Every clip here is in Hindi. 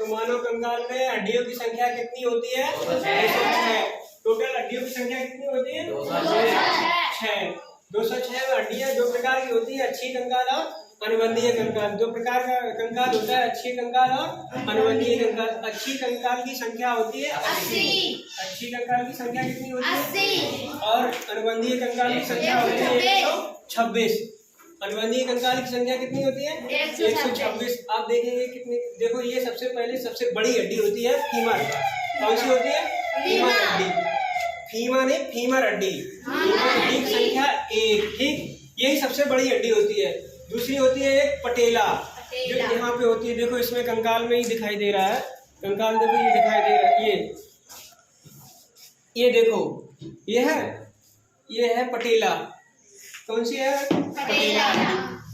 मानव कंकाल में हड्डियों की संख्या कितनी होती है? 206। टोटल हड्डियों की संख्या कितनी होती है? 206। 206 हड्डियां दो प्रकार की होती है, अच्छी कंकाल और अनुबंधीय कंकाल। दो प्रकार का कंकाल होता है, अच्छी कंकाल और अनुबंधीय कंकाल। अच्छी कंकाल की संख्या होती है 80। अच्छी कंकाल की संख्या कितनी होती है? 80। और अनुबंधीय कंकाल की संख्या होती है 126। अनुबंधीय कंकाल की संख्या कितनी होती है? 126। आप देखेंगे कितनी, देखो ये सबसे पहले सबसे बड़ी हड्डी होती है फीमर। कौन सी होती है? फीमर हड्डी। फीमर ने फीमर हड्डी, फीमर हड्डी की संख्या 1। ठीक, यही सबसे बड़ी हड्डी होती है। दूसरी होती है एक पटेला, जो यहाँ पे होती है। देखो इसमें कंकाल में ही दिखाई दे रहा है, कंकाल देखो ये दिखाई दे रहा है। ये देखो ये है पटेला। कौन सी है? पटेला।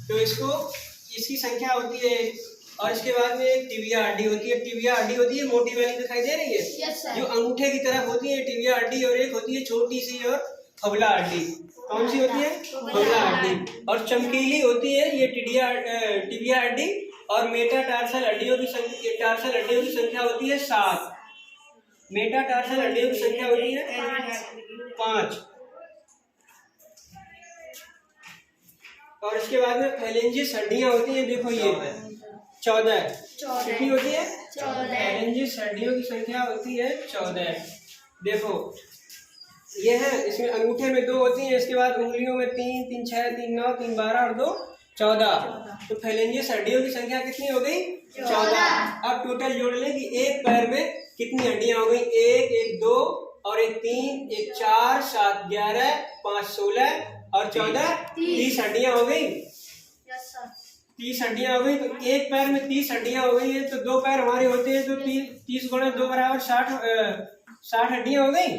तो इसकी संख्या होती है। और इसके बाद में एक टिबिया हड्डी होती है। टिबिया हड्डी होती है मोटी वाली, दिखाई दे रही है, जो अंगूठे की तरफ होती है टिबिया हड्डी। और एक होती है छोटी सी और फबला हड्डी। कौन सी होती है? फबला हड्डी। और चमकीली होती है ये टिबिया हड्डी। और मेटाटार्सल हड्डियों की संख्या होती है 7। मेटाटार्सल हड्डियों की संख्या होती है 5। और इसके बाद में फैलेंजिस हड्डियां होती हैं, देखो ये 14। कितनी होती है? 14। फैलेंजिस हड्डियों की संख्या होती है 14। देखो ये है, इसमें अंगूठे में 2 होती हैं, इसके बाद उंगलियों में 3, 3, 6, 3, 9, 3, 12 और 2, 14। तो फैलेंजिस हड्डियों की संख्या कितनी हो गई? 14। अब टोटल जोड़ लें कि एक पैर में कितनी हड्डियां हो गई? 1, 1, 2 और 1, 3, 1, 4, 7, 11, 5, 16 और 14, 30 हड्डियां हो गई। 30 हड्डियां हो गई। तो एक पैर में 30 हड्डियां हो गई है, तो 2 पैर हमारे होते हैं, तो 30 गुणा 2 बराबर 60 हड्डियां हो गई।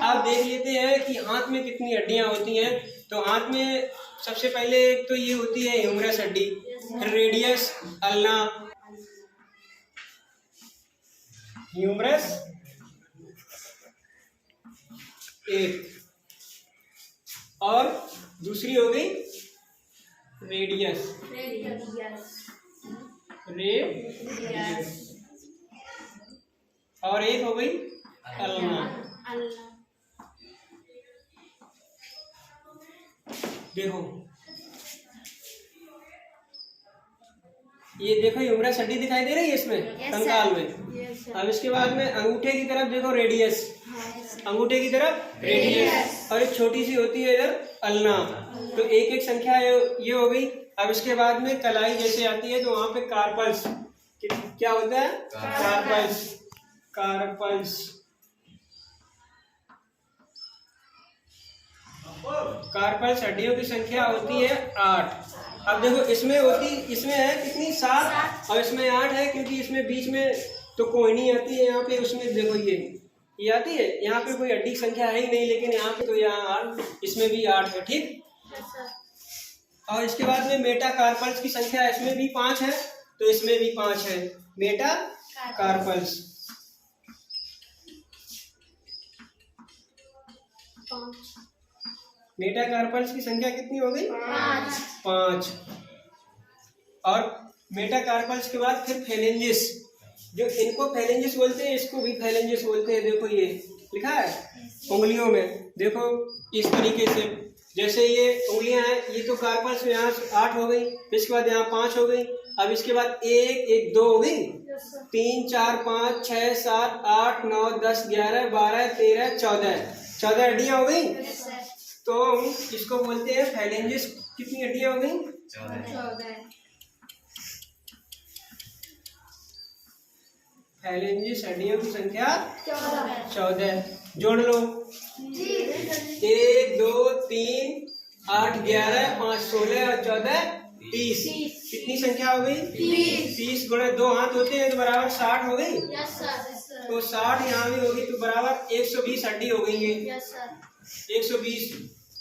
आप देख लेते हैं कि हाथ में कितनी हड्डियां होती हैं। तो हाथ में सबसे पहले एक तो ये होती है ह्यूमरस हड्डी, रेडियस, अल्ना, ह्यूमरस एक, और दूसरी हो गई रेडियस। और एक हो गई अल्ना। देखो ये देखो ह्यूमरस हड्डी दिखाई दे रही है इसमें, कंकाल में। अब इसके बाद में अंगूठे की तरफ देखो रेडियस, अंगूठे की तरफ रेडियस, और एक छोटी सी होती है इधर अल्ना। तो एक एक संख्या ये हो गई। अब इसके बाद में कलाई जैसे आती है, तो वहां पे कार्पल्स, क्या होता है? कार्पल्स। कार्पल्स हड्डियों की संख्या होती है 8। अब देखो इसमें है कितनी? 7। और इसमें 8 है, क्योंकि इसमें बीच में तो कोई नहीं आती है। यहाँ पे उसमें देखो ये आती है, यहाँ पे कोई हड्डी संख्या है ही नहीं, लेकिन यहाँ पे तो यहाँ 8, इसमें भी 8 है। ठीक। और इसके बाद में मेटा कार्पल्स की संख्या इसमें भी 5 है, तो इसमें भी 5 है। Meta carpals 5। मेटा कार्पल्स की संख्या कितनी हो गई? 5। और मेटा कार्पल्स के बाद फिर फेलेंजिस, जो इनको फेलेंजिस बोलते हैं, इसको भी फेलेंजिस बोलते हैं। देखो ये लिखा है उंगलियों में, देखो इस तरीके से, जैसे ये उंगलियां हैं, ये तो कार्पल्स में यहाँ 8 हो गई, इसके बाद यहाँ 5 हो गई। अब इसके बाद 1, 1, 2 हो गई, 3, 4, 5, 6, 7, 8, 9, 10, 11, 12, 13, 14 हड्डियां हो गई। तो इसको बोलते हैं फैलेंजिस। कितनी हड्डियां हो गई? 14। फैलेंजिस हड्डियों की संख्या 14। जोड़ लो। 1, 2, 3, 8, 11, 5, 16 और 14, 30। कितनी संख्या हो गई? 30 गुणा 2 हाथ होते हैं, तो बराबर 60 हो गई। तो 60 यहाँ भी होगी, तो बराबर 120 हड्डी हो गई है। 120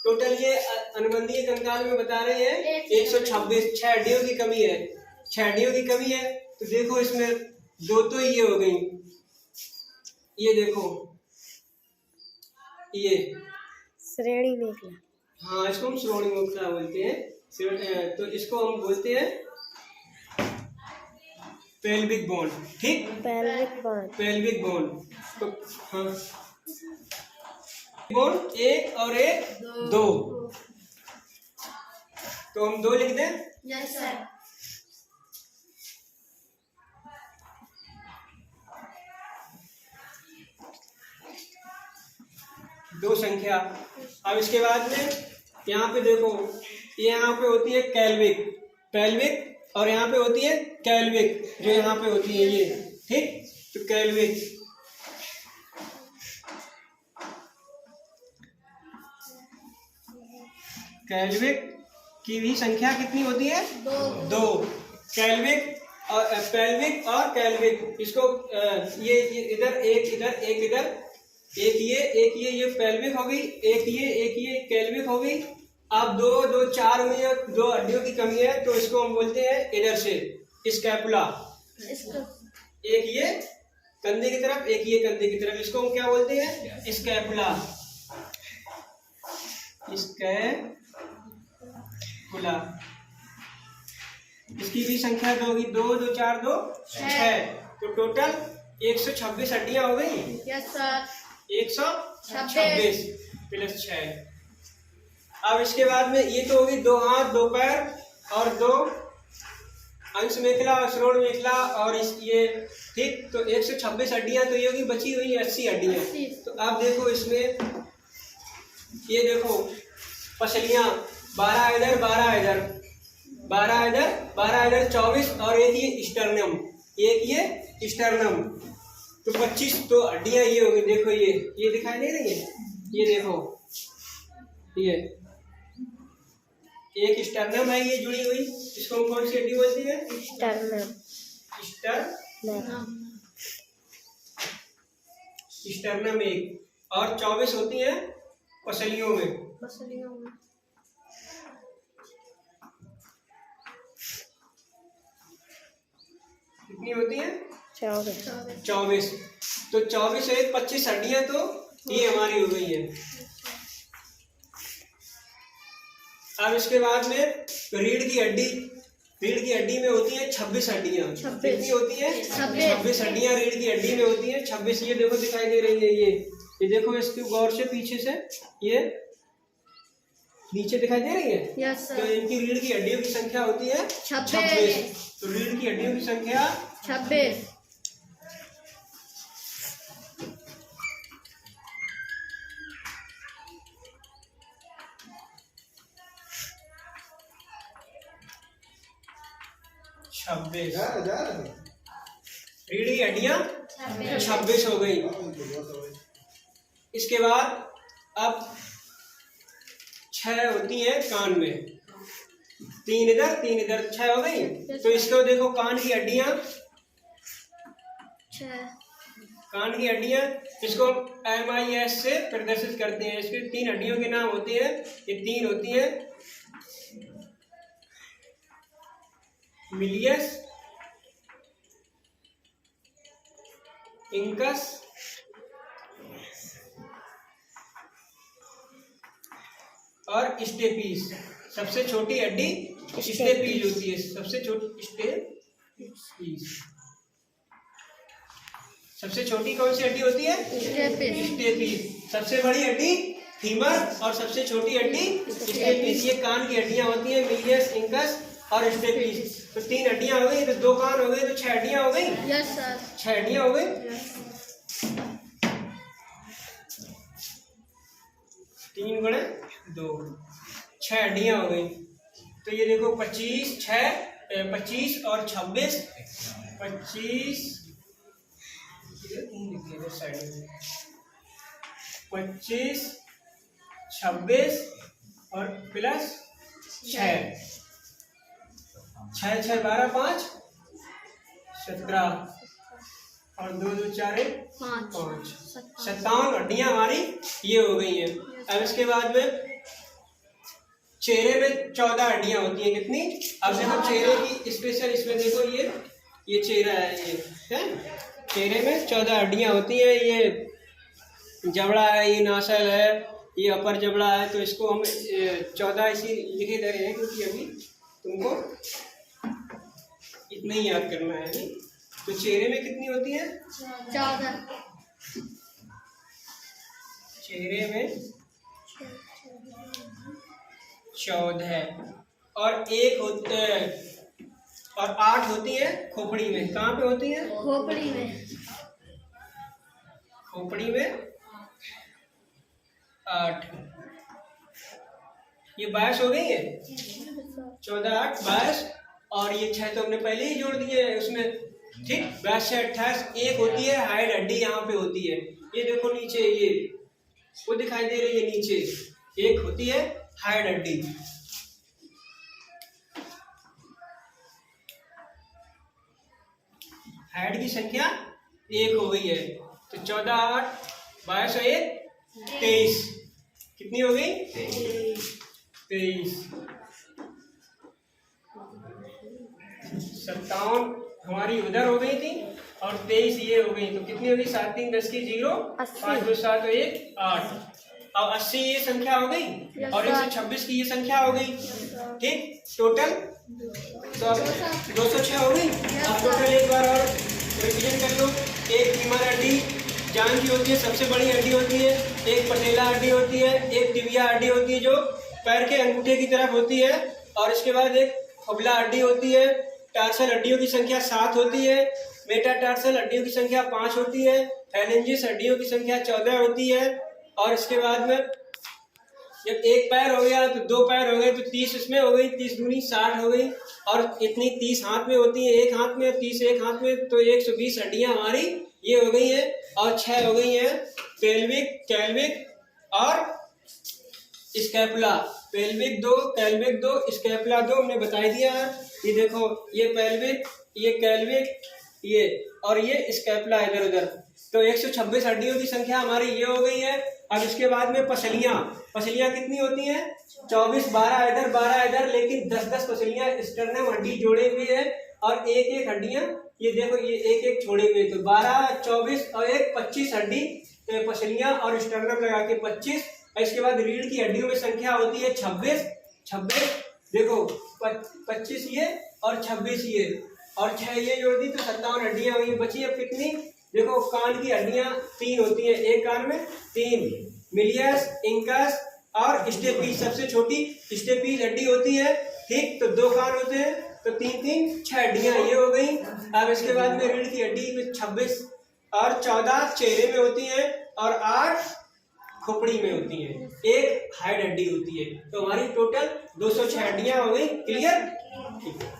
टोटल। ये अनुबंधीय कंकाल में बता रहे हैं 126। 6 हड्डियों की कमी है, 6 हड्डियों की कमी है। तो देखो इसमें 2 तो ये हो गई, ये देखो ये श्रेणी मेखला। हाँ, इसको हम श्रोणी मेखला बोलते हैं। तो इसको हम बोलते हैं पेल्विक बोन, ठीक, पेल्विक बोन, पेल्विक बोन। तो हाँ, बोन एक और एक दो, तो हम 2 लिख दें। Yes sir. दो संख्या। अब इसके बाद में यहाँ पे देखो, यहाँ पे होती है कैल्विक, पेल्विक, और यहाँ पे होती है कैल्विक, जो यहाँ पे होती है ये, ठीक। तो कैल्विक, कैल्विक की भी संख्या कितनी होती है? 2। कैल्विक और पेल्विक और कैल्विक, इसको ये इधर एक, इधर एक, इधर एक ये पेल्विक हो गई, एक ये कैल्विक हो गई। अब 2 4 हुई है, 2 हड्डियों की कमी है, तो इसको हम बोलते हैं इधर से स्कैपुला। एक ये कंधे की तरफ, एक ये कंधे की तरफ, इसको हम क्या बोलते हैं? Scapula, scapula. इसकी भी संख्या 2 होगी, 2 2 4 2 6, तो टोटल 126 हड्डियां हो गई। Yes sir. 126 प्लस 6। अब इसके बाद में ये तो होगी 2 हाथ 2 पैर और 2 अंश मेखला और श्रोण मेखला और ये, ठीक। तो 126 हड्डियां तो ये होगी, बची हुई 80 हड्डियां। तो आप देखो इसमें, ये देखो पसलियां 12 इधर 12 इधर 12 इधर 12 इधर 24, और एक ये स्टर्नम, एक ये स्टर्नम, तो 25 तो हड्डियां ये होगी। देखो ये दिखाई दे रही है, ये देखो, ये एक स्टर्नम है ये जुड़ी हुई, इसको हम कौन सी हड्डी बोलते हैं? स्टर्नम, स्टर्नम एक, और 24 होती हैं पसलियों में। कितनी होती हैं? 24। तो 24 से 25 हड्डियां तो ये हमारी हो गई है। अब इसके बाद में रीढ़ की हड्डी में होती है 26 हड्डियां। कितनी होती है? 26 हड्डियां रीढ़ की हड्डी में होती है। 26 ये देखो दिखाई दे रही है, ये देखो, इसको गौर से पीछे से ये नीचे दिखाई दे रही है। Yes sir. तो इनकी रीढ़ की हड्डियों की संख्या होती है 26। तो रीढ़ की हड्डियों की संख्या 26। रीढ़ की हड्डियां 26 हो गई। इसके बाद अब 6 होती हैं कान में, 3 इधर 6 हो गई। तो इसको देखो, कान की हड्डियां इसको MIS से प्रदर्शित करते हैं। इसके 3 हड्डियों के नाम होते हैं, ये 3 होती हैं, मिलियस, इंकस और स्टेपीज। सबसे छोटी हड्डी स्टेपीज होती है, सबसे छोटी स्टेपीज। सबसे छोटी कौन सी हड्डी होती है? स्टेपीज। सबसे बड़ी हड्डी फीमर और सबसे छोटी हड्डी स्टेपीज। ये कान की हड्डियां होती हैं, मिलियस, इंकस और स्टेपीज। तो 3 हड्डियां हो गई, तो 2 कान हो गए, तो 6 हड्डियां हो गई। Yes sir. 6 हड्डियां हो गई। 3 गुणे 2, 6 हड्डियां हो गई। तो ये देखो 25 और 26, 25 26 और प्लस 6, 6 6 12 5 17 और 2 2 4 5 57 हड्डियां हमारी ये हो गई हैं। अब इसके बाद में चेहरे में 14 हड्डियां होती हैं। कितनी? अब देखो चेहरे की स्पेशल, इसमें देखो ये चेहरा है, ये है, चेहरे में 14 हड्डियां होती हैं। ये जबड़ा है, ये नासल है, ये अपर जबड़ा है। तो इसको हम 14 इसी लिखे दे रहे हैं, क्योंकि अभी तुमको इतना ही याद करना है। तो चेहरे में कितनी होती है? 14 चेहरे में 14 और 1 होते हैं और 8 होती है खोपड़ी में। कहाँ पे होती है? खोपड़ी में। खोपड़ी में 8। ये 22 हो गई है। 14 8 22 और ये 6 तो हमने पहले ही जोड़ दिए है उसमें, ठीक। 22 से 28 1 होती है हाइड हड्डी, यहाँ पे होती है। ये देखो नीचे, ये वो दिखाई दे रही है नीचे, 1 होती है हाइड हड्डी। हाइड की संख्या 1 हो गई है। तो 14 8 22 और 1 23। कितनी हो गई? 23। 57 हमारी उधर हो गई थी और 23 ये हो गई। तो कितनी हो गई? 7 3 10 की 0, 5 2 7 और 1 8। अब 80 ये संख्या हो गई और 126 की ये संख्या हो गई, ठीक। टोटल तो अब 206 हो गई। अब टोटल एक बार और रिवीजन कर लो। एक फीमर हड्डी जान की होती है, सबसे बड़ी हड्डी होती है। एक पटेला हड्डी होती है। एक टिबिया हड्डी होती है जो पैर के अंगूठे की तरफ होती है। और इसके बाद एक फबला हड्डी होती है। टार्सल हड्डियों की संख्या 7 होती है। मेटाटार्सल हड्डियों की संख्या 5 होती है। फैलेंजिस हड्डियों की संख्या 14 होती है। और इसके बाद में जब एक पैर हो गया तो 2 पैर हो गए, तो 30 इसमें हो गई, 30 दूनी 60 हो गई। और इतनी 30 हाथ में होती है, एक हाथ में, 30 एक हाथ में, तो 120 हड्डियां हमारी ये हो गई है। और 6 हो गई हैं पेल्विक, कैल्विक और स्कैपुला। पेल्विक 2, कैल्विक 2, स्कैपुला 2 हमने बता दिया है। ये देखो, ये पेल्विक, ये कैल्विक, ये और ये स्कैपुला इधर उधर। तो 126 हड्डियों की संख्या हमारी ये हो गई है। अब इसके बाद में पसलियां कितनी होती हैं? 24, 12 इधर 12 इधर, लेकिन 10-10 पसलियां स्टर्नम हड्डी जोड़े हुए है। और एक हड्डियां ये देखो, ये एक छोड़े हुए। तो 12 24 और 1 25 हड्डी पसलियां और स्टर्नम लगा के 25। इसके बाद रीढ़ की हड्डियों में संख्या होती है 26। देखो 25 ये और 26 ये और 6 ये जोड़ दी तो 57 हड्डियां हुई। बची अब कितनी? देखो, कान की हड्डियां 3 होती है, एक कान में 3, मिलियस, इंकस और स्टेपीज। सबसे छोटी स्टेपीज हड्डी होती है, ठीक। तो 2 कान होते हैं, तो 3 6 हड्डियां ये हो गई। अब इसके बाद में रीढ़ की हड्डी में 26 और 14 चेहरे में होती है और 8 खोपड़ी में होती है, 1 हाइड हड्डी होती है। तो हमारी टोटल 206 हड्डियां हो गई। क्लियर? ठीक है।